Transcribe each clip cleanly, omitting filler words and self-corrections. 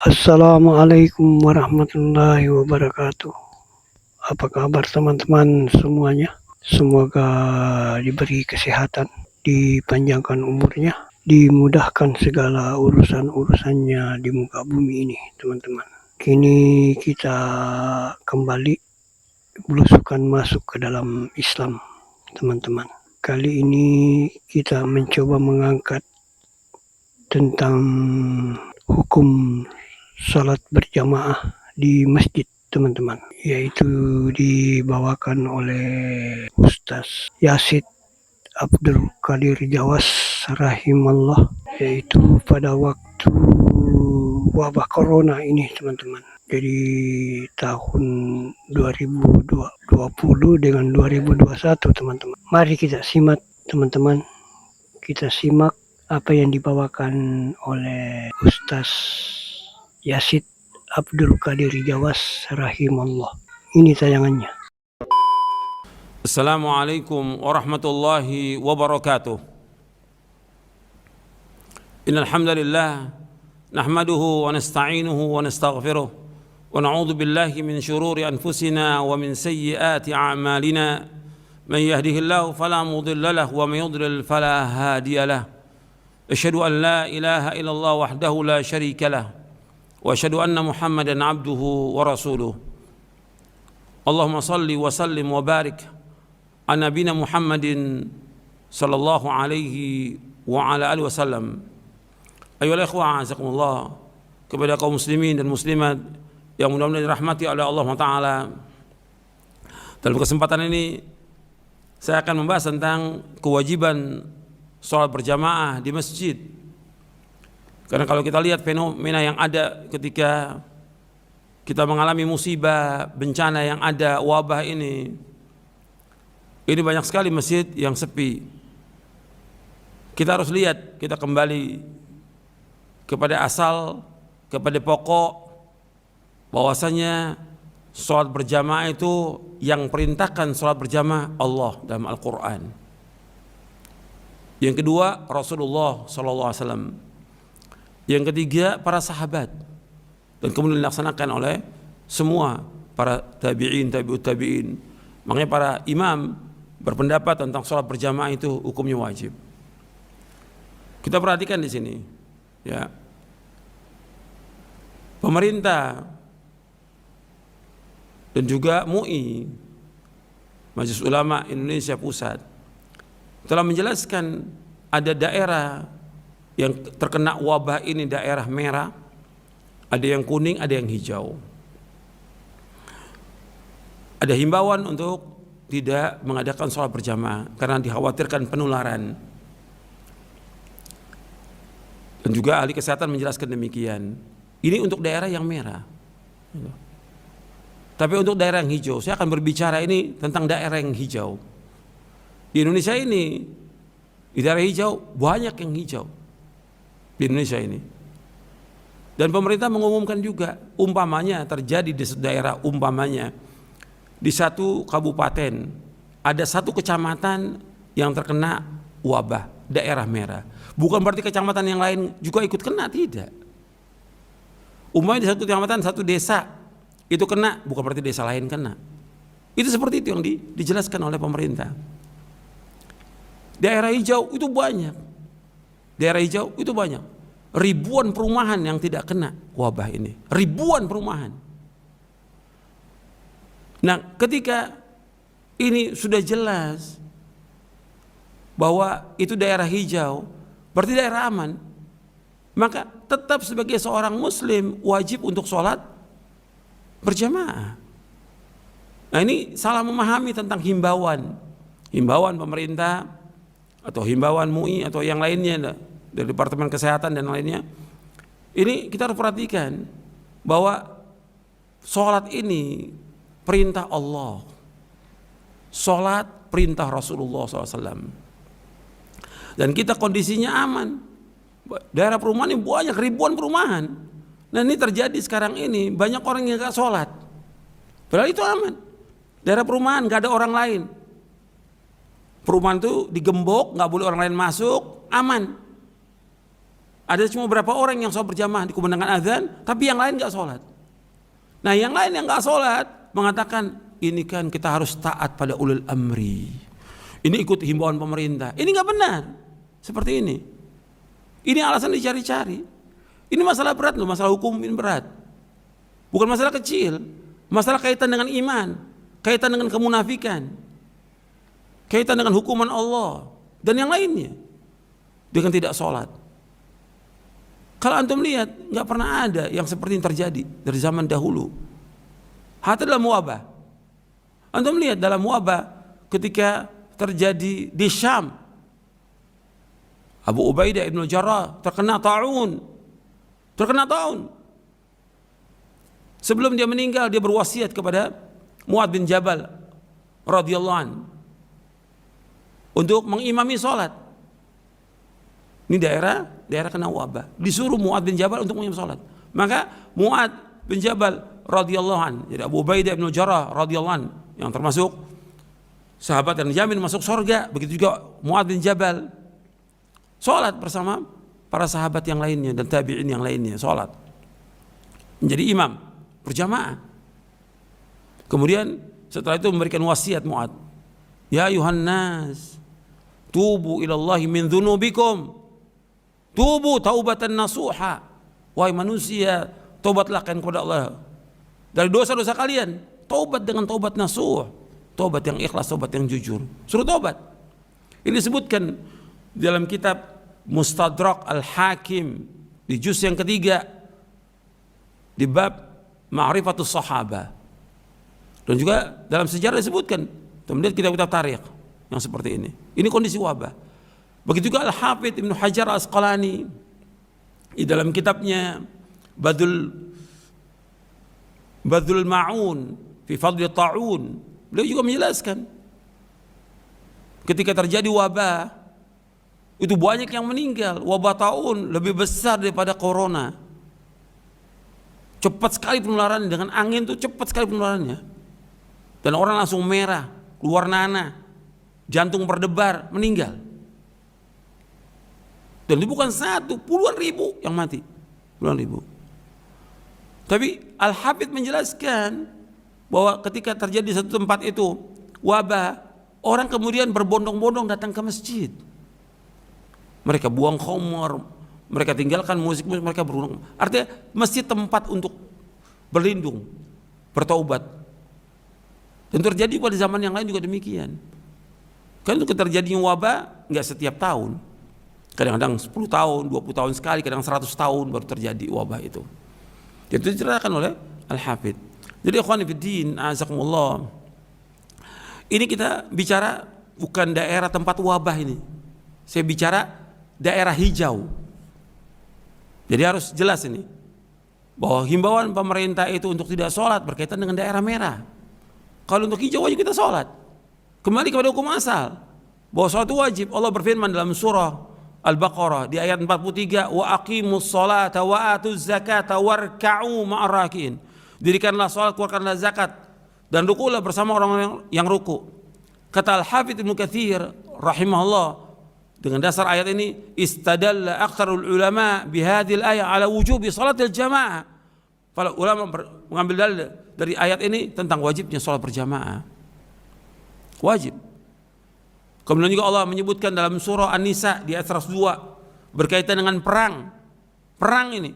Assalamualaikum warahmatullahi wabarakatuh. Apa kabar teman-teman semuanya? Semoga diberi kesehatan, dipanjangkan umurnya, dimudahkan segala urusan-urusannya di muka bumi ini, teman-teman. Kini kita kembali belusukan masuk ke dalam Islam, teman-teman. Kali ini kita mencoba mengangkat tentang hukum salat berjamaah di masjid, teman-teman, yaitu dibawakan oleh Ustaz Yasid Abdul Qadir Jawas rahimallah, yaitu pada waktu wabah corona ini, teman-teman. Jadi tahun 2020 dengan 2021, teman-teman. Mari kita simak, teman-teman. Kita simak apa yang dibawakan oleh Ustaz Yasid Abdul Qadir Jawas rahimallah. Ini tayangannya. Assalamualaikum warahmatullahi wabarakatuh. Innal hamdalillah nahmaduhu wa nasta'inuhu wa nastaghfiruh wa na'udzu billahi min shururi anfusina wa min sayyiati a'malina. Man yahdihillahu fala mudilla lahu wa man yudlil fala hadiya lahu. Asyhadu an la ilaha illallah wahdahu la syarika lahu wa asyhadu anna Muhammadan abduhu wa rasuluh. Allahumma salli wa sallim wa barik ala nabiyina Muhammadin sallallahu alaihi wa ala alihi wasallam. Ayolah ikhwah, azakumullah, kepada kaum muslimin dan muslimat yang mudah-mudahan dirahmati oleh Allah Ta'ala. Dalam kesempatan ini saya akan membahas tentang kewajiban sholat berjamaah di masjid. Karena kalau kita lihat fenomena yang ada ketika kita mengalami musibah, bencana yang ada, wabah ini banyak sekali masjid yang sepi. Kita harus lihat, kita kembali kepada asal, kepada pokok, bahwasanya sholat berjamaah itu yang perintahkan sholat berjamaah Allah dalam Al-Quran. Yang kedua Rasulullah SAW. Yang ketiga para sahabat, dan kemudian dilaksanakan oleh semua para tabi'in, tabi'ut tabi'in. Makanya para imam berpendapat tentang sholat berjamaah itu hukumnya wajib. Kita perhatikan di sini, ya, pemerintah dan juga MUI, Majelis Ulama Indonesia Pusat, telah menjelaskan ada daerah yang terkena wabah ini, daerah merah, ada yang kuning, ada yang hijau. Ada himbauan untuk tidak mengadakan sholat berjamaah karena dikhawatirkan penularan. Dan juga ahli kesehatan menjelaskan demikian. Ini untuk daerah yang merah. Tapi untuk daerah yang hijau, saya akan berbicara ini tentang daerah yang hijau. Di Indonesia ini, di daerah hijau banyak yang hijau di Indonesia ini. Dan pemerintah mengumumkan juga, umpamanya terjadi di daerah, umpamanya di satu kabupaten ada satu kecamatan yang terkena wabah, daerah merah. Bukan berarti kecamatan yang lain juga ikut kena, tidak. Umpamanya di satu kecamatan, satu desa itu kena, bukan berarti desa lain kena. Itu seperti itu yang dijelaskan oleh pemerintah. Daerah hijau itu banyak. Daerah hijau itu banyak. Ribuan perumahan yang tidak kena wabah ini. Ribuan perumahan. Nah, ketika ini sudah jelas bahwa itu daerah hijau, berarti daerah aman, maka tetap sebagai seorang muslim wajib untuk sholat berjamaah. Nah, ini salah memahami tentang himbauan pemerintah atau himbauan MUI atau yang lainnya dari Departemen Kesehatan dan lainnya. Ini kita harus perhatikan bahwa sholat ini perintah Allah, sholat perintah Rasulullah SAW, dan kita kondisinya aman. Daerah perumahan ini banyak, ribuan perumahan. Nah, ini terjadi sekarang ini banyak orang yang gak sholat, padahal itu aman. Daerah perumahan gak ada orang lain, perumahan itu digembok, gak boleh orang lain masuk, aman. Ada cuma berapa orang yang sholat berjamaah di kumandangkan azan, tapi yang lain nggak sholat. Nah, yang lain yang nggak sholat mengatakan, ini kan kita harus taat pada ulul amri. Ini ikut himbauan pemerintah. Ini nggak benar. Seperti ini. Ini alasan dicari-cari. Ini masalah berat loh, masalah hukum ini berat. Bukan masalah kecil. Masalah kaitan dengan iman, kaitan dengan kemunafikan, kaitan dengan hukuman Allah dan yang lainnya. Dengan tidak sholat. Kalau antum lihat, nggak pernah ada yang seperti ini terjadi dari zaman dahulu. Hatta dalam wabah. Antum lihat dalam wabah ketika terjadi di Syam, Abu Ubaidah ibn Jarrah terkena ta'un. Sebelum dia meninggal, dia berwasiat kepada Mu'adz bin Jabal radhiyallahu an untuk mengimami sholat. Ini daerah kena wabah. Disuruh Mu'adz bin Jabal untuk mengimami sholat. Maka Mu'adz bin Jabal radhiyallahu an, jadi Abu Ubaidah bin Jarrah radhiyallahu an, yang termasuk sahabat yang dijamin masuk surga, begitu juga Mu'adz bin Jabal, sholat bersama para sahabat yang lainnya dan tabi'in yang lainnya, sholat menjadi imam berjamaah. Kemudian setelah itu memberikan wasiat Mu'adz, ya ayuhan nas, tubu ilallahi min dzunubikum, tubu taubatan nasuha. Wahai manusia, taubatlah kalian kepada Allah dari dosa-dosa kalian. Taubat dengan taubat nasuh, taubat yang ikhlas, taubat yang jujur. Suruh taubat. Ini disebutkan dalam kitab Mustadrak Al-Hakim di juz yang ketiga di bab Ma'rifatus Sahabah. Dan juga dalam sejarah disebutkan, kemudian kitab-kitab tarikh yang seperti ini. Ini kondisi wabah. Begitu juga Al-Hafidz Ibnu Hajar Al-Asqalani di dalam kitabnya Badlul Ma'un fi Fadli Ta'un, beliau juga menjelaskan ketika terjadi wabah itu banyak yang meninggal. Wabah ta'un lebih besar daripada corona. Cepat sekali penularannya, dengan angin itu cepat sekali penularannya. Dan orang langsung merah, keluar nanah, jantung berdebar, meninggal. Dan itu bukan satu, puluhan ribu yang mati. Puluhan ribu. Tapi Al-Hafidz menjelaskan bahwa ketika terjadi di satu tempat itu wabah, orang kemudian berbondong-bondong datang ke masjid. Mereka buang khamar, mereka tinggalkan musik, mereka berulang. Artinya masjid tempat untuk berlindung, bertaubat. Dan terjadi pada zaman yang lain juga demikian. Kan itu terjadinya wabah nggak setiap tahun. Kadang-kadang 10 tahun, 20 tahun sekali, kadang 100 tahun baru terjadi wabah itu. Itu diceritakan oleh Al-Hafidz. Jadi ikhwan fillah, azakumullah. Ini kita bicara bukan daerah tempat wabah ini. Saya bicara daerah hijau. Jadi harus jelas ini bahwa himbauan pemerintah itu untuk tidak sholat berkaitan dengan daerah merah. Kalau untuk hijau wajib kita sholat. Kembali kepada hukum asal bahwa sholat itu wajib. Allah berfirman dalam surah Al-Baqarah di ayat 43, wa aqimus sholata wa atuz zakata warka'u ma'ar rakiin. Dirikanlah sholat, keluarkanlah zakat dan rukulah bersama orang yang ruku. Kata Al-Hafidz Ibnu Katsir rahimahullah, dengan dasar ayat ini istadalla aktsarul ulama bihadhil ayat ala wujubi salatil jamaah. Para ulama mengambil dalil dari ayat ini tentang wajibnya salat berjamaah. Wajib. Kemudian juga Allah menyebutkan dalam surah An-Nisa di ayat 102 berkaitan dengan perang. Perang ini,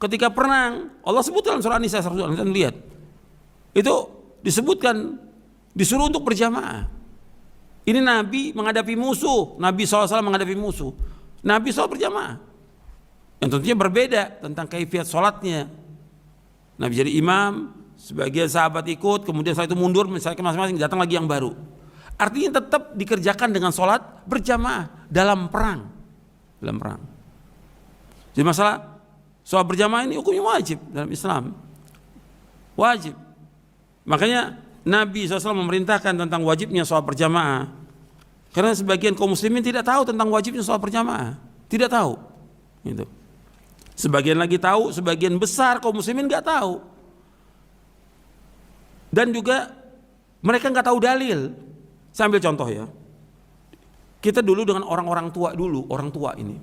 ketika perang Allah sebut dalam surah An-Nisa 102, kita lihat. Itu disebutkan disuruh untuk berjamaah. Ini Nabi menghadapi musuh, Nabi SAW menghadapi musuh. Nabi sholat berjamaah. Yang tentunya berbeda tentang kaifiat sholatnya. Nabi jadi imam, sebagian sahabat ikut, kemudian setelah itu mundur, misalnya masing-masing datang lagi yang baru. Artinya tetap dikerjakan dengan sholat berjamaah dalam perang. Dalam perang. Jadi masalah sholat berjamaah ini hukumnya wajib dalam Islam. Wajib. Makanya Nabi SAW memerintahkan tentang wajibnya sholat berjamaah. Karena sebagian kaum muslimin tidak tahu tentang wajibnya sholat berjamaah. Tidak tahu. Gitu. Sebagian lagi tahu, sebagian besar kaum muslimin nggak tahu. Dan juga mereka nggak tahu dalil. Saya ambil contoh ya. Kita dulu dengan orang-orang tua dulu, orang tua ini.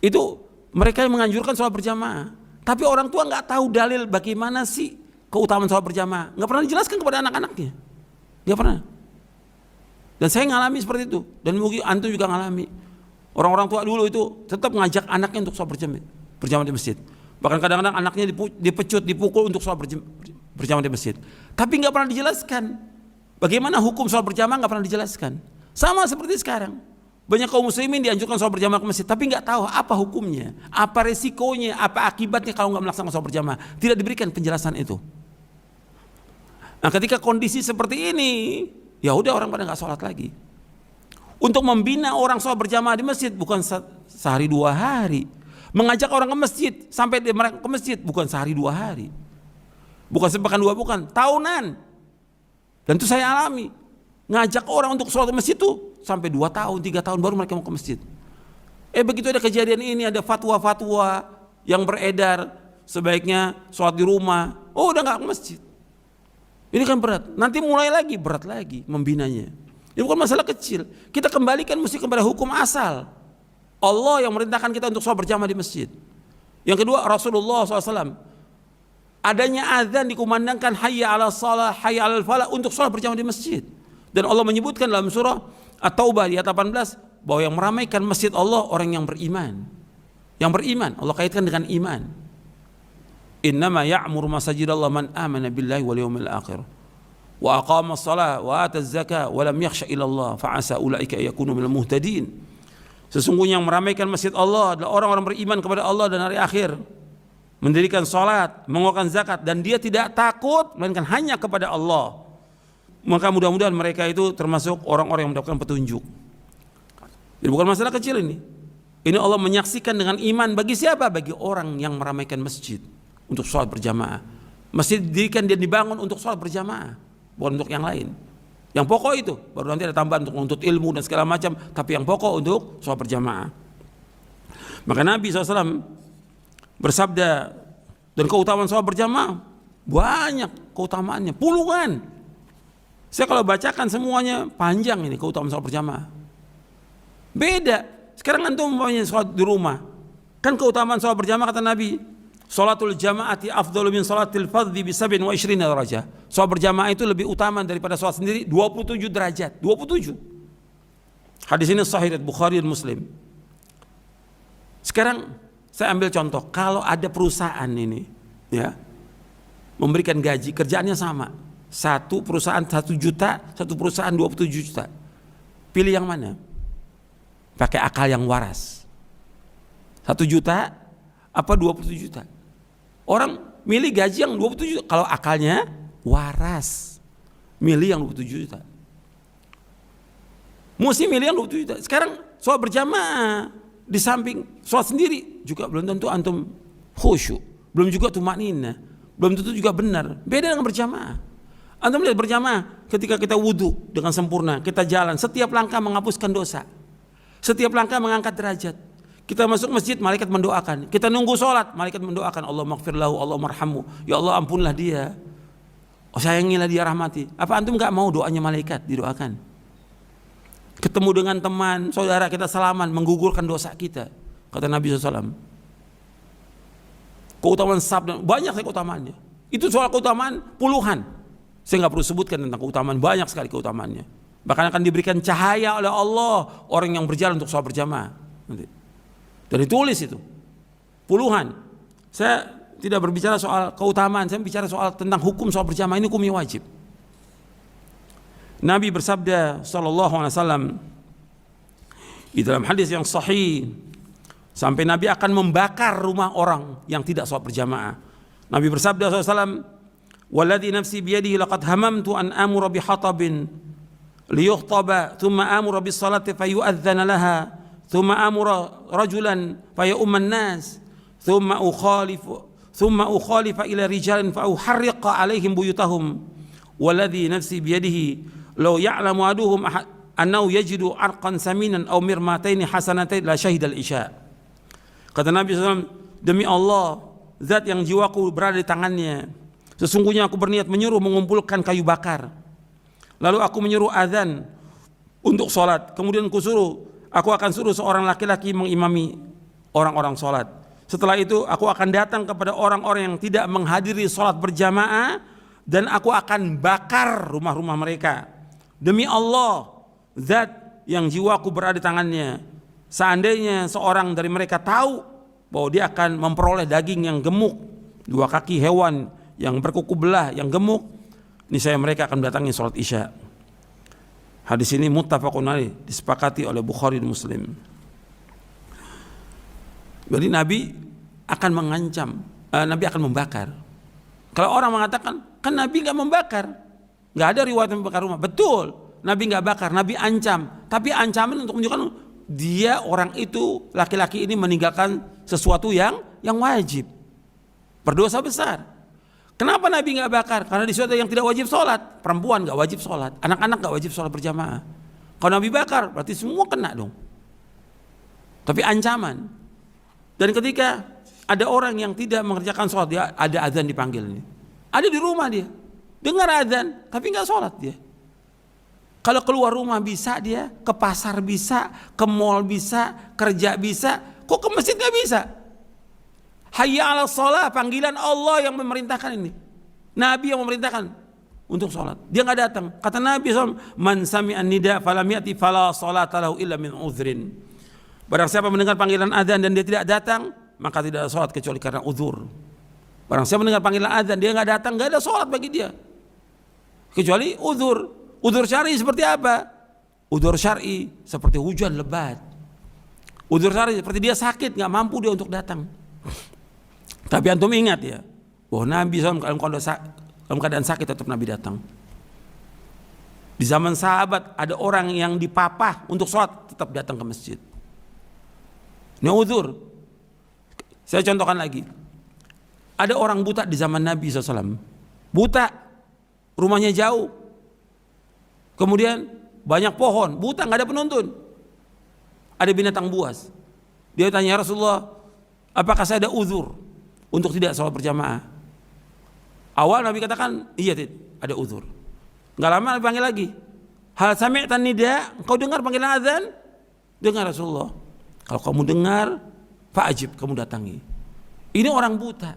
Itu mereka yang menganjurkan sholat berjamaah. Tapi orang tua nggak tahu dalil bagaimana sih keutamaan sholat berjamaah. Nggak pernah dijelaskan kepada anak-anaknya. Nggak pernah. Dan saya ngalami seperti itu. Dan mungkin antum juga ngalami. Orang-orang tua dulu itu tetap ngajak anaknya untuk sholat berjamaah di masjid. Bahkan kadang-kadang anaknya dipecut, dipukul untuk sholat berjamaah di masjid. Tapi nggak pernah dijelaskan. Bagaimana hukum sholat berjamaah nggak pernah dijelaskan. Sama seperti sekarang. Banyak kaum muslimin dianjurkan sholat berjamaah ke masjid, tapi nggak tahu apa hukumnya, apa resikonya, apa akibatnya kalau nggak melaksanakan sholat berjamaah. Tidak diberikan penjelasan itu. Nah, ketika kondisi seperti ini, ya udah orang pada nggak sholat lagi. Untuk membina orang sholat berjamaah di masjid bukan sehari 2 hari. Mengajak orang ke masjid sampai mereka ke masjid bukan sehari 2 hari. Bukan sepekan 2, bukan tahunan. Dan itu saya alami. Ngajak orang untuk sholat ke masjid itu sampai 2 tahun, 3 tahun baru mereka mau ke masjid. Begitu ada kejadian ini, ada fatwa-fatwa yang beredar, sebaiknya sholat di rumah. Oh, udah nggak ke masjid. Ini kan berat. Nanti mulai lagi berat lagi membinanya. Ini bukan masalah kecil. Kita kembalikan mesti kepada hukum asal. Allah yang merintahkan kita untuk sholat berjamaah di masjid. Yang kedua, Rasulullah SAW. Adanya azan dikumandangkan hayya ala shalah, hayya ala falah untuk sholat berjamaah di masjid. Dan Allah menyebutkan dalam surah At-Taubah di ayat 18 bahwa yang meramaikan masjid Allah orang yang beriman. Yang beriman, Allah kaitkan dengan iman. Innama ya'muru masajidallah man amana billahi wal yawmil akhir wa aqama as-salah wa ata az-zakah wa lam yakhsha illa Allah fa asa ulaika yakunu minal muhtadin. Sesungguhnya yang meramaikan masjid Allah adalah orang-orang beriman kepada Allah dan hari akhir, mendirikan salat, mengeluarkan zakat, dan dia tidak takut melainkan hanya kepada Allah. Maka mudah-mudahan mereka itu termasuk orang-orang yang mendapatkan petunjuk. Jadi bukan masalah kecil ini. Ini Allah menyaksikan dengan iman bagi siapa? Bagi orang yang meramaikan masjid untuk sholat berjamaah. Masjid didirikan dan dibangun untuk sholat berjamaah, bukan untuk yang lain. Yang pokok itu, baru nanti ada tambahan untuk menuntut ilmu dan segala macam, tapi yang pokok untuk sholat berjamaah. Maka Nabi SAW bersabda, dan keutamaan sholat berjamaah banyak keutamaannya, puluhan. Saya kalau bacakan semuanya panjang ini keutamaan sholat berjamaah. Beda. Sekarang antum umpamanya sholat di rumah. Kan keutamaan sholat berjamaah kata Nabi, sholatul jamaati afdalu min sholatil fardhi bi 27 darajah. Sholat berjamaah itu lebih utama daripada sholat sendiri 27 derajat. 27. Hadis ini sahih riwayat Bukhari dan Muslim. Sekarang saya ambil contoh, kalau ada perusahaan ini ya memberikan gaji, kerjaannya sama. Satu perusahaan 1 juta, satu perusahaan 27 juta. Pilih yang mana? Pakai akal yang waras. 1 juta apa 27 juta? Orang milih gaji yang 27 juta kalau akalnya waras. Milih yang 27 juta. Mesti milih yang 27 juta. Sekarang sholat berjamaah di samping sholat sendiri juga belum tentu antum khusyuk, belum juga tumakninah, belum tentu juga benar. Beda dengan berjamaah. Antum lihat berjamaah ketika kita wudhu dengan sempurna, kita jalan, setiap langkah menghapuskan dosa, setiap langkah mengangkat derajat. Kita masuk masjid, malaikat mendoakan. Kita nunggu sholat, malaikat mendoakan, Allah maghfir lahu, Allah marhamhu, ya Allah ampunlah dia, oh sayangilah dia, rahmati. Apa antum gak mau doanya malaikat didoakan? Ketemu dengan teman, saudara kita salaman, menggugurkan dosa kita. Kata Nabi SAW. Keutamaan sabda, banyak sekali keutamaannya. Itu soal keutamaan puluhan. Saya nggak perlu sebutkan tentang keutamaan, banyak sekali keutamaannya. Bahkan akan diberikan cahaya oleh Allah orang yang berjalan untuk sholat berjamaah. Dan ditulis itu puluhan. Saya tidak berbicara soal keutamaan, saya bicara soal tentang hukum sholat berjamaah, ini hukumnya wajib. Nabi bersabda sallallahu alaihi wasallam di dalam hadis yang sahih, sampai Nabi akan membakar rumah orang yang tidak sholat berjamaah. Nabi bersabda sallallahu alaihi wasallam, "Walladzi nafsi biyadihi laqad hamamtu an amura bihatabin liyukhtaba thumma amura bis salati fayu'adzana laha thumma amura rajulan fayumman nas thumma ukhalifa ila rijalin fa uharriqa alaihim buyutahum walladzi nafsi biyadihi law ya'lamu aduhum annahu yajidu arqan saminan aw mirmataini hasanatain la syahidal isya." Kata Nabi SAW, demi Allah, zat yang jiwaku berada di tangannya, sesungguhnya aku berniat menyuruh mengumpulkan kayu bakar. Lalu aku menyuruh azan untuk sholat. Kemudian aku akan suruh seorang laki-laki mengimami orang-orang sholat. Setelah itu aku akan datang kepada orang-orang yang tidak menghadiri sholat berjamaah dan aku akan bakar rumah-rumah mereka. Demi Allah, zat yang jiwaku berada di tangannya, seandainya seorang dari mereka tahu bahwa dia akan memperoleh daging yang gemuk, 2 kaki hewan yang berkuku belah yang gemuk, niscaya mereka akan mendatangi sholat isya. Hadis ini muttafaqun alaih, disepakati oleh Bukhari dan Muslim. Jadi Nabi akan mengancam, Nabi akan membakar. Kalau orang mengatakan, kan Nabi nggak membakar, nggak ada riwayat membakar rumah. Betul, Nabi nggak bakar, Nabi ancam. Tapi ancaman untuk menunjukkan dia orang itu, laki-laki ini meninggalkan sesuatu yang wajib, berdosa besar. Kenapa Nabi nggak bakar? Karena di suatu yang tidak wajib sholat, perempuan nggak wajib sholat, anak-anak nggak wajib sholat berjamaah. Kalau Nabi bakar, berarti semua kena dong. Tapi ancaman. Dan ketika ada orang yang tidak mengerjakan sholat, dia ada azan dipanggil ini. Ada di rumah dia, dengar azan, tapi nggak sholat dia. Kalau keluar rumah bisa dia, ke pasar bisa, ke mall bisa, kerja bisa, kok ke masjid nggak bisa? Hayya ala sholat, panggilan Allah yang memerintahkan ini. Nabi yang memerintahkan untuk sholat. Dia nggak datang. Kata Nabi SAW, man sami'an nida falam ya'ti fala sholata lahu illa min uzrin. Barang siapa mendengar panggilan azan dan dia tidak datang, maka tidak ada sholat kecuali karena uzur. Barang siapa mendengar panggilan azan dia nggak datang, nggak ada sholat bagi dia kecuali uzur. Uzur syar'i seperti apa? Uzur syar'i seperti hujan lebat. Uzur syar'i seperti dia sakit, nggak mampu dia untuk datang. Tapi antum ingat ya, bahwa Nabi SAW dalam keadaan sakit tetap Nabi datang. Di zaman sahabat ada orang yang dipapah untuk sholat tetap datang ke masjid. Ini uzur. Saya contohkan lagi. Ada orang buta di zaman Nabi SAW. Buta, rumahnya jauh. Kemudian banyak pohon, buta, nggak ada penuntun. Ada binatang buas. Dia tanya, ya Rasulullah, apakah saya ada uzur untuk tidak sholat berjamaah? Awal Nabi katakan, iya ada uzur. Nggak lama Nabi panggil lagi. Hal sami'tan nida, kau dengar panggilan azan? Dengar Rasulullah. Kalau kamu dengar, fa'ajib, kamu datangi. Ini orang buta.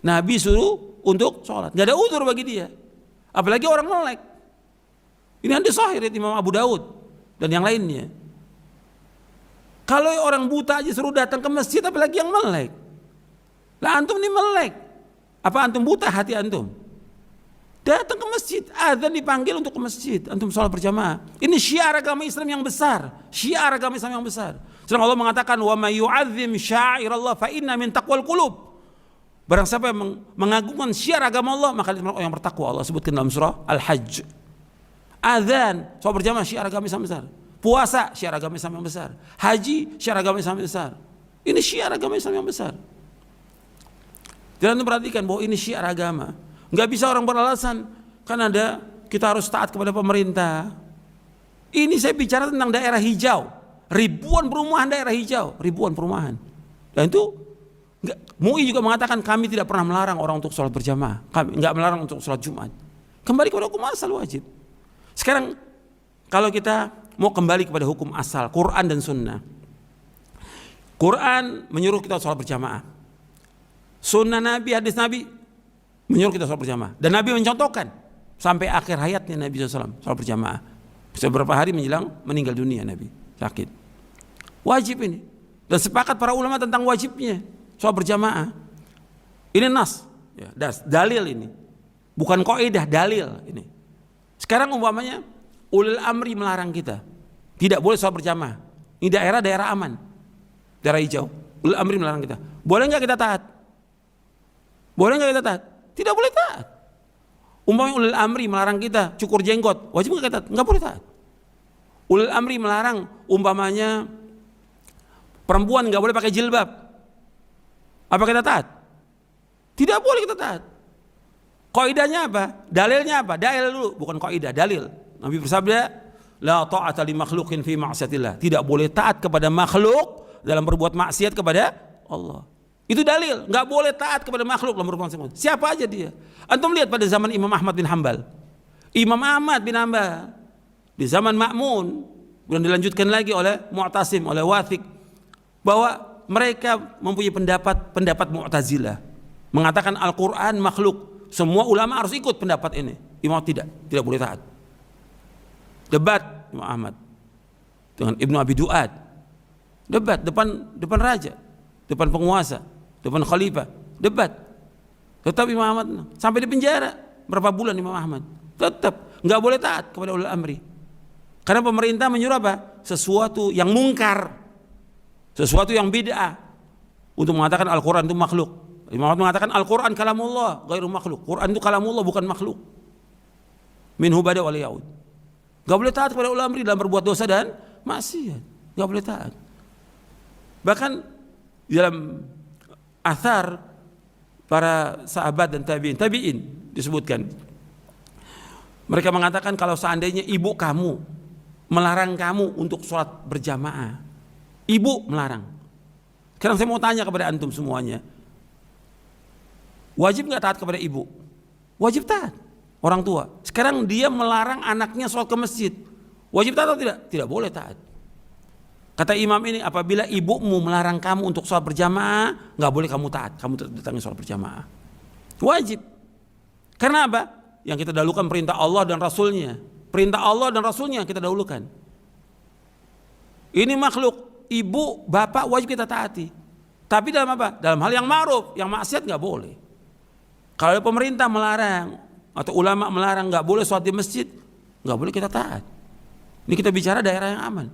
Nabi suruh untuk sholat. Nggak ada uzur bagi dia. Apalagi orang melek. Ini hadis sahih dari Imam Abu Daud dan yang lainnya. Kalau orang buta aja suruh datang ke masjid, apalagi yang melek. Lah antum ini melek. Apa antum buta hati antum? Datang ke masjid, azan dipanggil untuk ke masjid, antum sholat berjamaah. Ini syiar agama Islam yang besar. Syiar agama Islam yang besar. Sedang Allah mengatakan, wa may yu'azzim sya'irallah fa inna min taqwal qulub. Barang siapa yang mengagungkan syiar agama Allah, maka dia orang yang bertakwa. Allah sebutkan dalam surah Al-Hajj. Azan, sholat berjamaah, syiar agama Islam besar. Puasa, syiar agama Islam yang besar. Haji, syiar agama Islam yang besar. Ini syiar agama Islam yang besar. Dan antum perhatikan bahwa ini syiar agama. Nggak bisa orang beralasan kan ada kita harus taat kepada pemerintah. Ini saya bicara tentang daerah hijau, ribuan perumahan daerah hijau, ribuan perumahan. Dan itu MUI juga mengatakan kami tidak pernah melarang orang untuk sholat berjamaah, kami nggak melarang untuk sholat Jumat. Kembali kepada hukum asal wajib. Sekarang kalau kita mau kembali kepada hukum asal Quran dan Sunnah, Quran menyuruh kita sholat berjamaah, Sunnah Nabi, hadis Nabi menyuruh kita sholat berjamaah. Dan Nabi mencontohkan sampai akhir hayatnya Nabi SAW sholat berjamaah. Bisa beberapa hari menjelang meninggal dunia Nabi sakit. Wajib ini. Dan sepakat para ulama tentang wajibnya sholat berjamaah. Ini nas, ya, dalil ini. Bukan kaidah, dalil ini. Sekarang umpamanya ulil amri melarang kita tidak boleh sholat berjamaah. Ini daerah aman, daerah hijau. Ulil amri melarang kita. Boleh nggak kita taat? Boleh nggak kita taat? Tidak boleh taat. Umpamanya ulil amri melarang kita cukur jenggot, wajib nggak kita taat? Nggak boleh taat. Ulil amri melarang umpamanya perempuan nggak boleh pakai jilbab, apa kita taat? Tidak boleh kita taat. Kaidahnya apa? Dalilnya apa? Dalil dulu, bukan kaidah, dalil. Nabi bersabda, la ta'ata li makhluqin fi ma'siyatillah. Tidak boleh taat kepada makhluk dalam berbuat maksiat kepada Allah. Itu dalil, nggak boleh taat kepada makhluk dalam berbuat maksiat. Siapa aja dia. Antum lihat pada zaman Imam Ahmad bin Hanbal. Imam Ahmad bin Hanbal di zaman Ma'mun, kemudian dilanjutkan lagi oleh Mu'tasim, oleh Wathiq, bahwa Mereka mempunyai pendapat Mu'tazilah, mengatakan Al-Quran makhluk. Semua ulama harus ikut pendapat ini. Imam tidak boleh taat. Debat Imam Ahmad dengan Ibnu Abi Duad, debat depan raja, depan penguasa, depan khalifah, debat. Tetap Imam Ahmad sampai di penjara berapa bulan. Imam Ahmad tetap nggak boleh taat kepada ulil amri, karena pemerintah menyuruh apa? Sesuatu yang mungkar, sesuatu yang bid'ah, untuk mengatakan Al-Quran itu makhluk. Imam Ahmad mengatakan Al-Quran kalamullah ghairu makhluk. Quran itu kalamullah, bukan makhluk. Minhu bada wal yaud. Gak boleh taat kepada ulil amri dalam berbuat dosa dan maksiat. Gak boleh taat. Bahkan dalam athar para sahabat dan tabi'in disebutkan, mereka mengatakan kalau seandainya ibu kamu melarang kamu untuk sholat berjamaah, ibu melarang. Sekarang saya mau tanya kepada antum semuanya, wajib nggak taat kepada ibu? Wajib taat, orang tua. Sekarang dia melarang anaknya sholat ke masjid, wajib taat atau tidak? Tidak boleh taat. Kata imam ini, apabila ibumu melarang kamu untuk sholat berjamaah, nggak boleh kamu taat, kamu datangi sholat berjamaah. Wajib. Karena apa? Yang kita dahulukan perintah Allah dan Rasulnya. Perintah Allah dan Rasulnya kita dahulukan. Ini makhluk, ibu, bapak wajib kita taati. Tapi dalam apa? Dalam hal yang ma'ruf, yang maksiat nggak boleh. Kalau pemerintah melarang atau ulama melarang nggak boleh sholat di masjid, nggak boleh kita taat. Ini kita bicara daerah yang aman.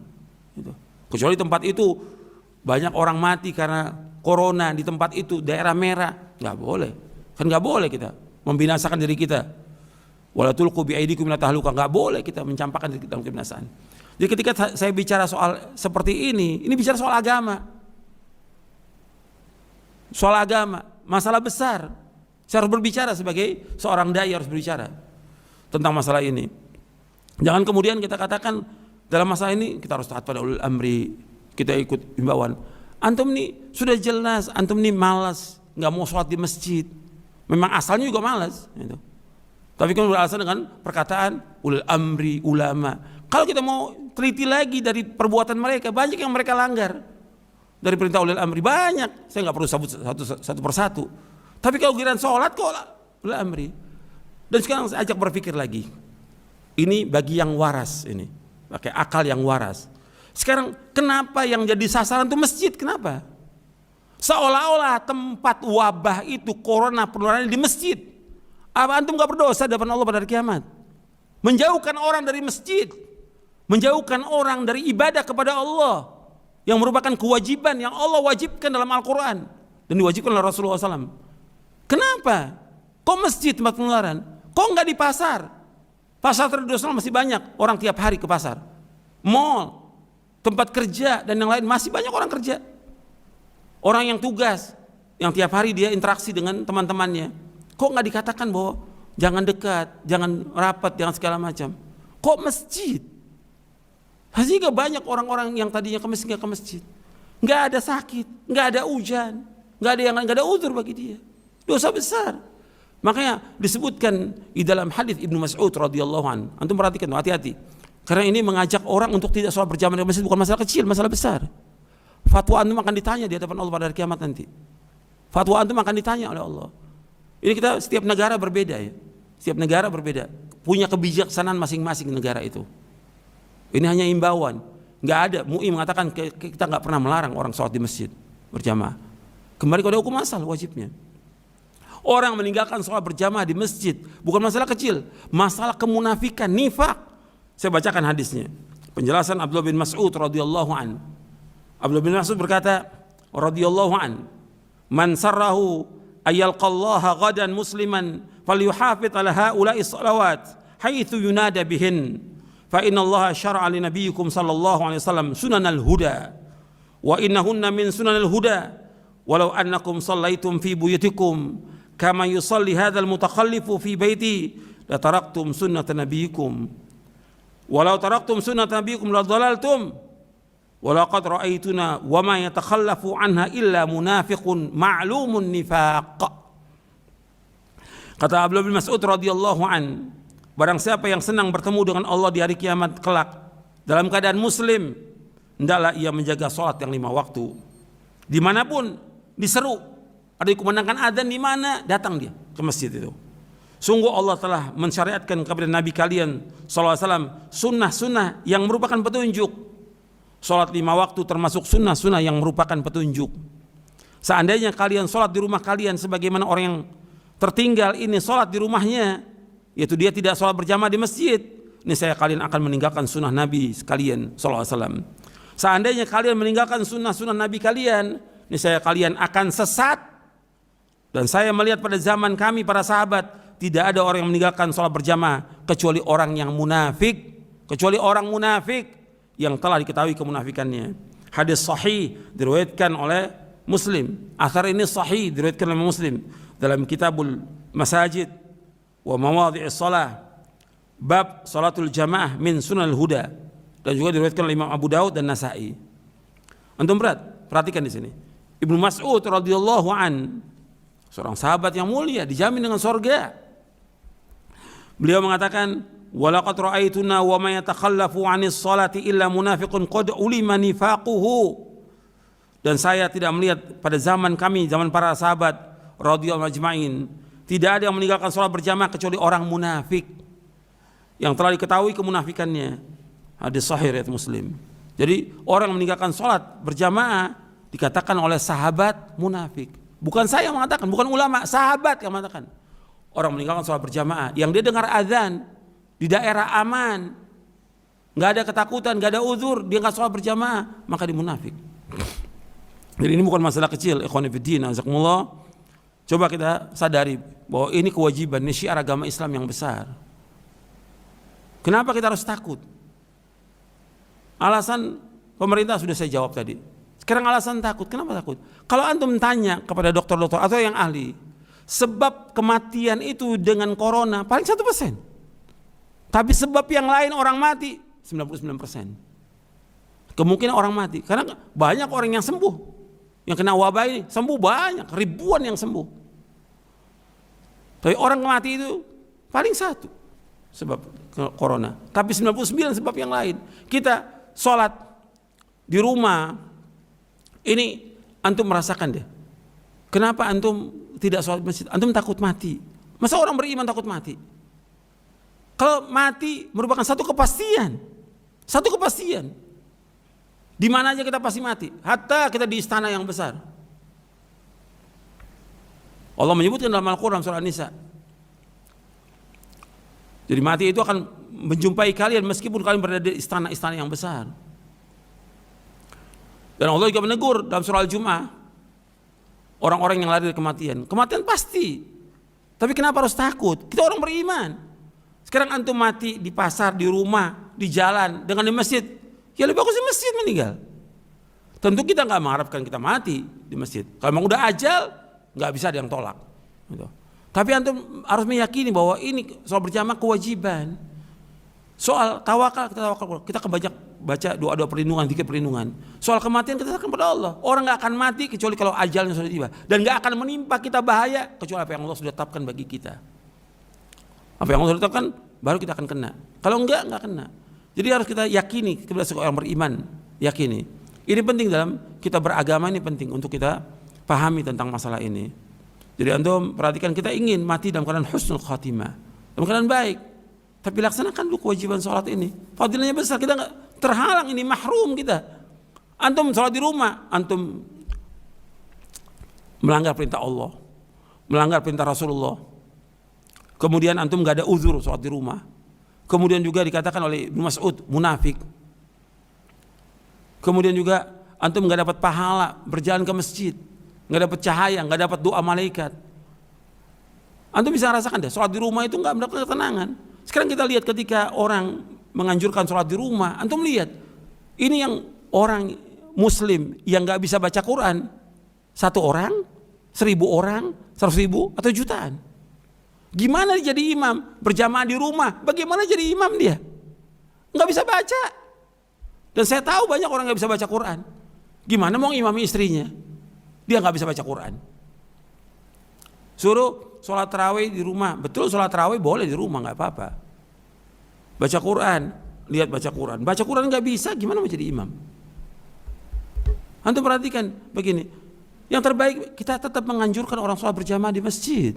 Gitu. Kecuali tempat itu banyak orang mati karena corona, di tempat itu daerah merah, nggak boleh. Kan nggak boleh kita membinasakan diri kita. Wala tulqu bi aidikum ila tahluka, nggak boleh kita mencampakkan diri kita dalam kebinasaan. Jadi ketika saya bicara soal seperti ini bicara soal agama. Soal agama, masalah besar. Saya harus berbicara sebagai seorang dai, harus berbicara tentang masalah ini. Jangan kemudian kita katakan dalam masalah ini kita harus taat pada ulil amri, kita ikut himbauan. Antum nih sudah jelas, antum nih malas, nggak mau sholat di masjid. Memang asalnya juga malas. Gitu. Tapi kan beralasan dengan perkataan ulil amri, ulama. Kalau kita mau teliti lagi dari perbuatan mereka, banyak yang mereka langgar dari perintah ulil amri, banyak. Saya nggak perlu sebut satu persatu. Tapi kalau giliran sholat kok ulil amri. Dan sekarang saya ajak berpikir lagi. Ini bagi yang waras ini, pakai akal yang waras. Sekarang kenapa yang jadi sasaran itu masjid? Kenapa? Seolah-olah tempat wabah itu corona penularannya di masjid. Apa antum gak berdosa di depan Allah pada hari kiamat? Menjauhkan orang dari masjid, menjauhkan orang dari ibadah kepada Allah yang merupakan kewajiban yang Allah wajibkan dalam Al-Quran dan diwajibkan oleh Rasulullah SAW. Kenapa? Kok masjid tempat penularan? Kok nggak di pasar? Pasar tradisional masih banyak orang tiap hari ke pasar. Mall, tempat kerja dan yang lain masih banyak orang kerja. Orang yang tugas, yang tiap hari dia interaksi dengan teman-temannya. Kok nggak dikatakan bahwa jangan dekat, jangan rapat, jangan segala macam? Kok masjid? Sehingga banyak orang-orang yang tadinya ke masjid nggak ke masjid. Nggak ada sakit, nggak ada hujan, nggak ada uzur bagi dia. Dosa besar. Makanya disebutkan di dalam hadis Ibnu Mas'ud radhiyallahu an. Antum perhatikan, hati-hati. Karena ini mengajak orang untuk tidak sholat berjamaah di masjid bukan masalah kecil, masalah besar. Fatwa antum akan ditanya di hadapan Allah pada hari kiamat nanti. Fatwa antum akan ditanya oleh Allah. Ini kita setiap negara berbeda ya. Setiap negara berbeda. Punya kebijaksanaan masing-masing negara itu. Ini hanya imbauan. Nggak ada. MUI mengatakan kita nggak pernah melarang orang sholat di masjid berjamaah. Kembali kepada hukum asal wajibnya. Orang meninggalkan sholat berjamaah di masjid bukan masalah kecil, masalah kemunafikan, nifak. Saya bacakan hadisnya. Penjelasan Abdullah bin Mas'ud radhiyallahu an. Abdullah bin Mas'ud berkata radhiyallahu an, "Man sarrahu ayyalqallaha ghadan musliman falyuhafidh ala haula'i shalawat haitsu yunada bihin fa innallaha syara'a li nabiyyikum sallallahu alaihi wasallam sunanal huda wa innahunna min sunanil huda walau annakum shallaitum fi buyutikum kama yusalli hadzal mutakhallifu fi baiti la taraktum sunnata nabiyikum walau taraktum sunnata nabiyikum la dhalaltum walaqad ra'aituna wa ma yatakhallafu anha illa munafiqun ma'lumun nifaq." Kata Abdullah bin Mas'ud radhiyallahu an, barang siapa yang senang bertemu dengan Allah di hari kiamat kelak dalam keadaan muslim, hendaklah ia menjaga salat yang 5 waktu. Dimanapun diseru, ada dikumandangkan adzan di mana, datang dia ke masjid itu. Sungguh Allah telah mensyariatkan kepada Nabi kalian SAW sunnah-sunnah yang merupakan petunjuk. Salat 5 waktu termasuk sunnah-sunnah yang merupakan petunjuk. Seandainya kalian salat di rumah kalian sebagaimana orang yang tertinggal ini salat di rumahnya, yaitu dia tidak salat berjamaah di masjid, niscaya kalian akan meninggalkan sunnah Nabi sekalian SAW. Seandainya kalian meninggalkan sunnah-sunnah Nabi kalian, niscaya kalian akan sesat. Dan saya melihat pada zaman kami para sahabat, tidak ada orang yang meninggalkan sholat berjamaah kecuali orang yang munafik, kecuali orang munafik yang telah diketahui kemunafikannya. Hadis sahih diriwayatkan oleh Muslim. Athar ini sahih diriwayatkan oleh Muslim dalam Kitabul Masajid wa Mawadhi'is Shalah, bab salatul jamaah min sunanil huda, dan juga diriwayatkan oleh Imam Abu Daud dan Nasa'i. Antum perhatikan di sini. Ibnu Mas'ud radhiyallahu an, seorang sahabat yang mulia, dijamin dengan surga. Beliau mengatakan, walaqad ra'aituna wa may yatakhallafu 'anis salati illa munafiqun qad ulima nifaquhu. Dan saya tidak melihat pada zaman kami, zaman para sahabat radhiyallahu ajma'in, tidak ada yang meninggalkan salat berjamaah kecuali orang munafik yang telah diketahui kemunafikannya. Hadis sahih riwayat Muslim. Jadi orang yang meninggalkan salat berjamaah dikatakan oleh sahabat munafik. Bukan saya yang mengatakan, bukan ulama, sahabat yang mengatakan. Orang meninggalkan sholat berjamaah yang dia dengar azan di daerah aman, nggak ada ketakutan, nggak ada uzur, dia nggak sholat berjamaah, maka dia munafik. Jadi ini bukan masalah kecil, ikhwan fillah, azakumullah. Coba kita sadari bahwa ini kewajiban, ini syiar agama Islam yang besar. Kenapa kita harus takut? Alasan pemerintah sudah saya jawab tadi. Sekarang alasan takut, kenapa takut? Kalau antum tanya kepada dokter-dokter atau yang ahli, sebab kematian itu dengan corona paling 1%. Tapi sebab yang lain orang mati 99%. Kemungkinan orang mati karena banyak orang yang sembuh. Yang kena wabah ini sembuh banyak, ribuan yang sembuh. Tapi orang mati itu paling 1 sebab corona. Tapi 99 sebab yang lain. Kita sholat di rumah ini antum merasakan deh. Kenapa antum tidak sholat masjid? Antum takut mati. Masa orang beriman takut mati? Kalau mati merupakan satu kepastian. Satu kepastian. Di mana aja kita pasti mati. Hatta kita di istana yang besar. Allah menyebutkan dalam Al-Quran surah An-Nisa. Jadi mati itu akan menjumpai kalian meskipun kalian berada di istana-istana yang besar. Dan Allah juga menegur dalam surah Al-Jum'ah orang-orang yang lari dari kematian. Kematian pasti. Tapi kenapa harus takut? Kita orang beriman. Sekarang antum mati di pasar, di rumah, di jalan, dengan di masjid. Ya lebih bagus di masjid meninggal. Tentu kita nggak mengharapkan kita mati di masjid. Kalau memang udah ajal, nggak bisa ada yang tolak. Gitu. Tapi antum harus meyakini bahwa ini soal berjamaah kewajiban. Soal tawakal, kita baca doa-doa perlindungan, zikir perlindungan. Soal kematian kita serahkan pada Allah. Orang nggak akan mati kecuali kalau ajalnya sudah tiba, dan nggak akan menimpa kita bahaya kecuali apa yang Allah sudah tetapkan bagi kita. Apa yang Allah sudah tetapkan baru kita akan kena. Kalau nggak kena. Jadi harus kita yakini, kita sebagai orang beriman yakini. Ini penting dalam kita beragama, ini penting untuk kita pahami tentang masalah ini. Jadi antum perhatikan, kita ingin mati dalam keadaan husnul khatimah, dalam keadaan baik. Tapi laksanakan dulu kewajiban sholat ini. Fadilahnya besar, kita nggak terhalang, ini mahrum kita. Antum sholat di rumah, antum melanggar perintah Allah, melanggar perintah Rasulullah. Kemudian antum nggak ada uzur sholat di rumah. Kemudian juga dikatakan oleh Ibnu Mas'ud munafik. Kemudian juga antum nggak dapat pahala berjalan ke masjid, nggak dapat cahaya, nggak dapat doa malaikat. Antum bisa rasakan deh, sholat di rumah itu nggak mendapatkan ketenangan. Sekarang kita lihat ketika orang menganjurkan sholat di rumah, antum lihat ini yang orang Muslim yang nggak bisa baca Quran, 1 orang, 1000 orang, 100.000 atau jutaan. Gimana dia jadi imam berjamaah di rumah? Bagaimana jadi imam dia? Nggak bisa baca. Dan saya tahu banyak orang nggak bisa baca Quran. Gimana mau imami istrinya? Dia nggak bisa baca Quran. Suruh sholat tarawih di rumah. Betul, sholat tarawih boleh di rumah, nggak apa-apa. Baca Quran, lihat baca Quran. Baca Quran nggak bisa, gimana mau jadi imam? Antum perhatikan begini, yang terbaik kita tetap menganjurkan orang sholat berjamaah di masjid.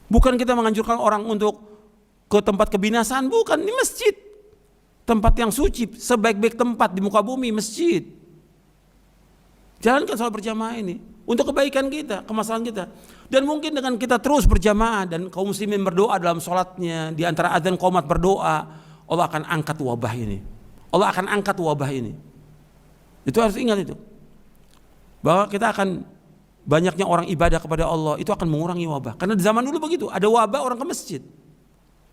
Bukan kita menganjurkan orang untuk ke tempat kebinasaan, bukan, di masjid. Tempat yang suci, sebaik-baik tempat di muka bumi, masjid. Jalankan sholat berjamaah ini untuk kebaikan kita, kemaslahan kita. Dan mungkin dengan kita terus berjamaah dan kaum muslimin berdoa dalam sholatnya, di antara adzan qomat berdoa, Allah akan angkat wabah ini. Allah akan angkat wabah ini. Itu harus ingat itu. Bahwa kita akan banyaknya orang ibadah kepada Allah, itu akan mengurangi wabah. Karena di zaman dulu begitu, ada wabah orang ke masjid.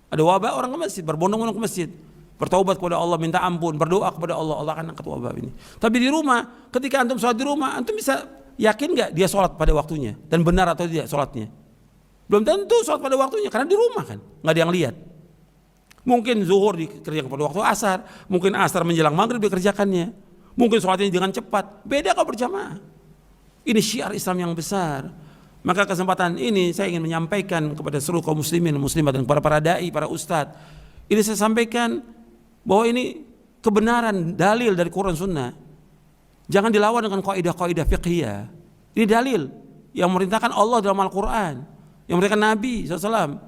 Ada wabah orang ke masjid, berbondong-bondong ke masjid. Bertaubat kepada Allah, minta ampun, berdoa kepada Allah, Allah akan angkat wabah ini. Tapi di rumah, ketika antum sholat di rumah, antum bisa yakin gak dia sholat pada waktunya? Dan benar atau tidak sholatnya? Belum tentu sholat pada waktunya, karena di rumah kan, gak ada yang lihat. Mungkin zuhur dikerjakan pada waktu asar, mungkin asar menjelang maghrib dikerjakannya, mungkin sholatnya dengan cepat. Beda kalau berjamaah. Ini syiar Islam yang besar. Maka kesempatan ini saya ingin menyampaikan kepada seluruh kaum muslimin dan muslimat dan para dai, para ustadz. Ini saya sampaikan bahwa ini kebenaran dalil dari Quran Sunnah. Jangan dilawan dengan kaidah-kaidah fiqhiyah. Ini dalil yang memerintahkan Allah dalam Al-Quran, yang memerintahkan Nabi SAW.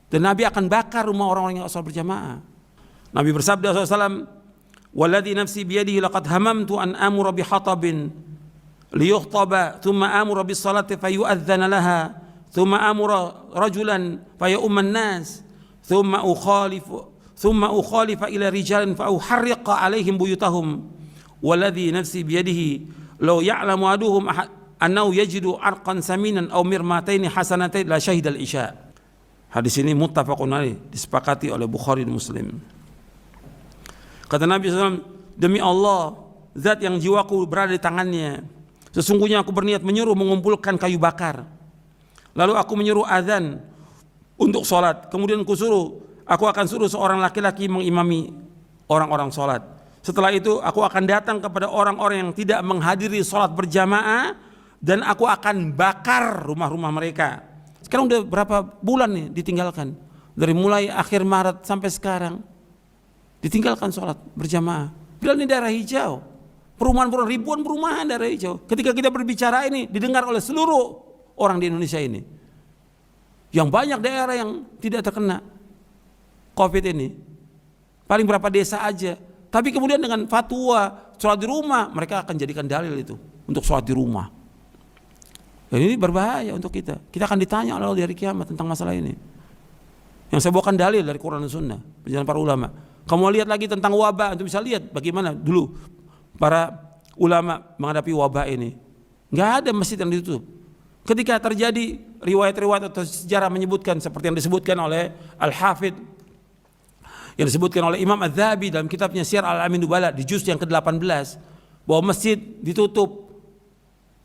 Dan Nabi akan bakar rumah orang-orang yang sholat berjamaah. Nabi bersabda SAW, "Walladzi nafsi biyadihi laqad hamamtu an amura bihatabin liyukhtaba thumma amura bis salati fayu'adzana laha thumma amura rajulan fayumman nas thumma ukhalifa ila rijalin fa uharriqa alaihim buyutahum walladzi nafsi biyadihi law ya'lamu aduhum annahu yajidu arqan saminan aw mirmataini hasanatain la syahidal isya." Hadis ini muttafaqun alaih, disepakati oleh Bukhari dan Muslim. Kata Nabi SAW, "Demi Allah, zat yang jiwaku berada di tangannya, sesungguhnya aku berniat menyuruh mengumpulkan kayu bakar. Lalu aku menyuruh azan untuk sholat. Kemudian aku akan suruh seorang laki-laki mengimami orang-orang sholat. Setelah itu aku akan datang kepada orang-orang yang tidak menghadiri sholat berjamaah dan aku akan bakar rumah-rumah mereka." Sekarang udah berapa bulan nih ditinggalkan? Dari mulai akhir Maret sampai sekarang ditinggalkan sholat berjamaah. Padahal ini daerah hijau. Perumahan-perumahan, ribuan perumahan daerah hijau. Ketika kita berbicara ini didengar oleh seluruh orang di Indonesia ini. Yang banyak daerah yang tidak terkena COVID ini. Paling berapa desa aja. Tapi kemudian dengan fatwa sholat di rumah, mereka akan jadikan dalil itu untuk sholat di rumah. Dan ini berbahaya untuk kita. Kita akan ditanya oleh Allah di hari kiamat tentang masalah ini. Yang saya bawakan dalil dari Quran dan Sunnah, penjelasan para ulama. Kamu lihat lagi tentang wabah, untuk bisa lihat bagaimana dulu para ulama menghadapi wabah ini. Nggak ada masjid yang ditutup. Ketika terjadi riwayat-riwayat atau sejarah menyebutkan seperti yang disebutkan oleh Al-Hafidh, yang disebutkan oleh Imam Az-Zahabi dalam kitabnya Syiar Al-Amin Nubala di juz yang ke-18, bahwa masjid ditutup.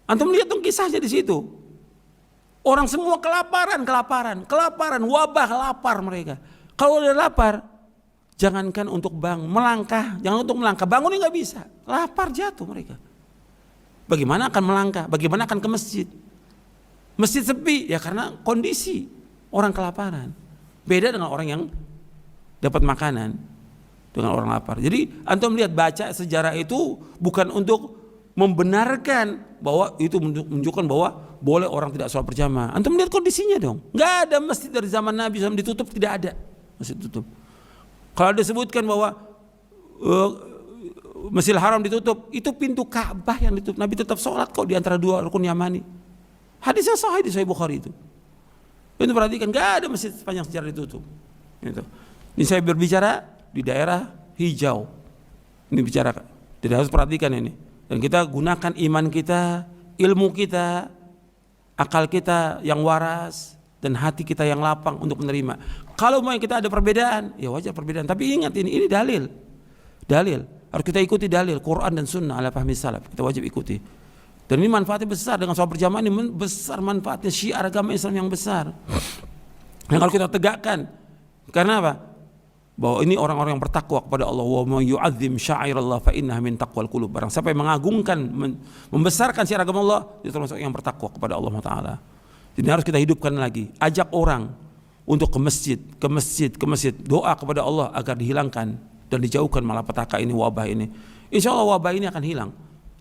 Antum lihat dong kisahnya di situ. Orang semua kelaparan, wabah, lapar mereka. Kalau udah lapar, jangankan untuk melangkah, bangun nggak bisa, lapar jatuh mereka. Bagaimana akan melangkah? Bagaimana akan ke masjid? Masjid sepi, ya karena kondisi orang kelaparan. Beda dengan orang yang dapat makanan dengan orang lapar. Jadi antum lihat, baca sejarah itu bukan untuk membenarkan bahwa itu menunjukkan bahwa boleh orang tidak sholat berjamaah. Antum lihat kondisinya dong. Nggak ada masjid dari zaman Nabi SAW ditutup, tidak ada masjid tutup. Kalau disebutkan bahwa Masjidil Haram ditutup, itu pintu Ka'bah yang ditutup. Nabi tetap sholat kok di antara dua rukun Yamani. Hadisnya sahih di Sahih Bukhari itu. Itu perhatikan, nggak ada masjid sepanjang sejarah ditutup. Gitu. Ini saya berbicara di daerah hijau. Ini bicara, tidak harus perhatikan ini. Dan kita gunakan iman kita, ilmu kita, akal kita yang waras, dan hati kita yang lapang untuk menerima. Kalau mau kita ada perbedaan, ya wajar perbedaan. Tapi ingat ini dalil. Harus kita ikuti dalil Quran dan Sunnah ala fahmi salaf. Kita wajib ikuti. Dan ini manfaatnya besar, dengan sholat berjamaah ini besar manfaatnya, syiar agama Islam yang besar. Yang kalau kita tegakkan, karena apa? Bahwa ini orang-orang yang bertakwa kepada Allah. Wa may yu'azzim sya'airallah fa innaha min taqwal qulub. Barang siapa yang mengagungkan, membesarkan syiar agama Allah, itu termasuk yang bertakwa kepada Allah Taala. Jadi harus kita hidupkan lagi. Ajak orang untuk ke masjid, doa kepada Allah agar dihilangkan dan dijauhkan malapetaka ini, wabah ini. Insya Allah wabah ini akan hilang.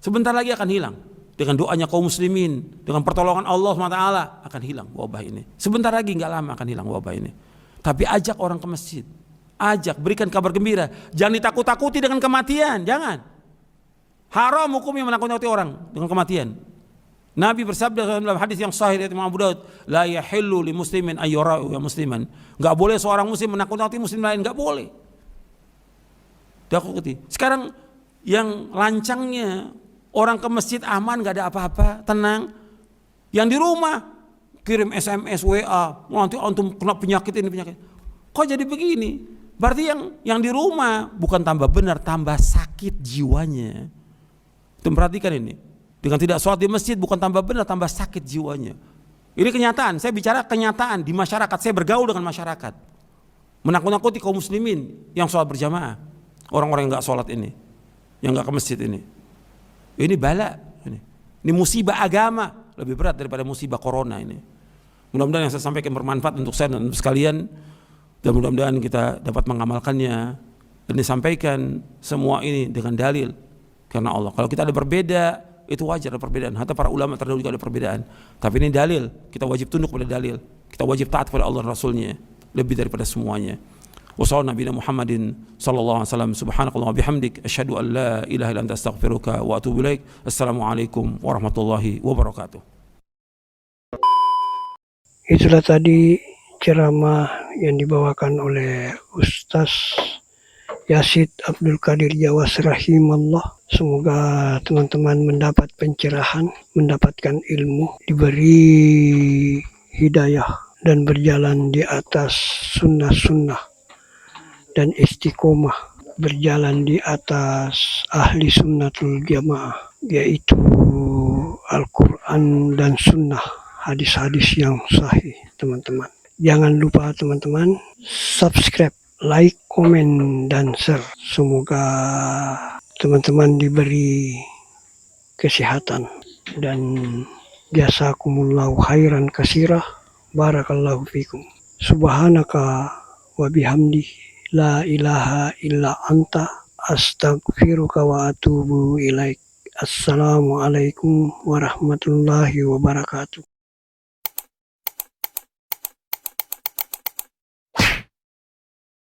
Sebentar lagi akan hilang. Dengan doanya kaum muslimin, dengan pertolongan Allah SWT akan hilang wabah ini. Sebentar lagi, nggak lama akan hilang wabah ini. Tapi ajak orang ke masjid, ajak, berikan kabar gembira. Jangan ditakut-takuti dengan kematian, jangan. Haram hukumnya menakut-nakuti orang dengan kematian. Nabi bersabda dalam hadis yang sahih dari Imam Abu Daud, la yahillu li muslimin ayyara'u ya musliman. Enggak boleh seorang muslim menakut-nakuti muslim lain, enggak boleh. Takuti. Sekarang yang lancangnya orang ke masjid aman, enggak ada apa-apa, tenang. Yang di rumah kirim SMS, WA, nanti antum kena penyakit ini penyakit. Kok jadi begini? Berarti yang di rumah bukan tambah benar, tambah sakit jiwanya. Itu perhatikan ini. Dengan tidak sholat di masjid bukan tambah benar, tambah sakit jiwanya. Ini kenyataan, saya bicara kenyataan di masyarakat, saya bergaul dengan masyarakat. Menakut-nakuti kaum muslimin yang sholat berjamaah. Orang-orang yang gak sholat ini, yang gak ke masjid ini. Ini bala, ini musibah agama, lebih berat daripada musibah corona ini. Mudah-mudahan yang saya sampaikan bermanfaat untuk saya dan untuk sekalian. Dan mudah-mudahan kita dapat mengamalkannya. Dan disampaikan semua ini dengan dalil. Karena Allah, kalau kita ada berbeda, itu wajar ada perbedaan. Hatta para ulama terdahulu juga ada perbedaan. Tapi ini dalil, kita wajib tunduk pada dalil. Kita wajib taat pada Allah dan Rasulnya lebih daripada semuanya. Wassallallahu nabiyana Muhammadin sallallahu alaihi wasallam. Subhanakallah wa bihamdik asyhadu an la ilaha illa anta astaghfiruka wa atubu ilaik. Assalamualaikum warahmatullahi wabarakatuh. Itulah tadi ceramah yang dibawakan oleh Ustaz Yasid Abdul Qadir Jawas rahimallah. Semoga teman-teman mendapat pencerahan, mendapatkan ilmu, diberi hidayah dan berjalan di atas sunnah-sunnah dan istiqomah, berjalan di atas ahli sunnatul jamaah, yaitu Al-Quran dan sunnah, hadis-hadis yang sahih teman-teman. Jangan lupa teman-teman subscribe, like, komen, dan share. Semoga teman-teman diberi kesehatan dan jazakumullahu khairan katsirah. Barakallahu fikum. Subhanaka wa bihamdi la ilaha illa anta astaghfiruka wa atubu ilaik. Assalamualaikum warahmatullahi wabarakatuh.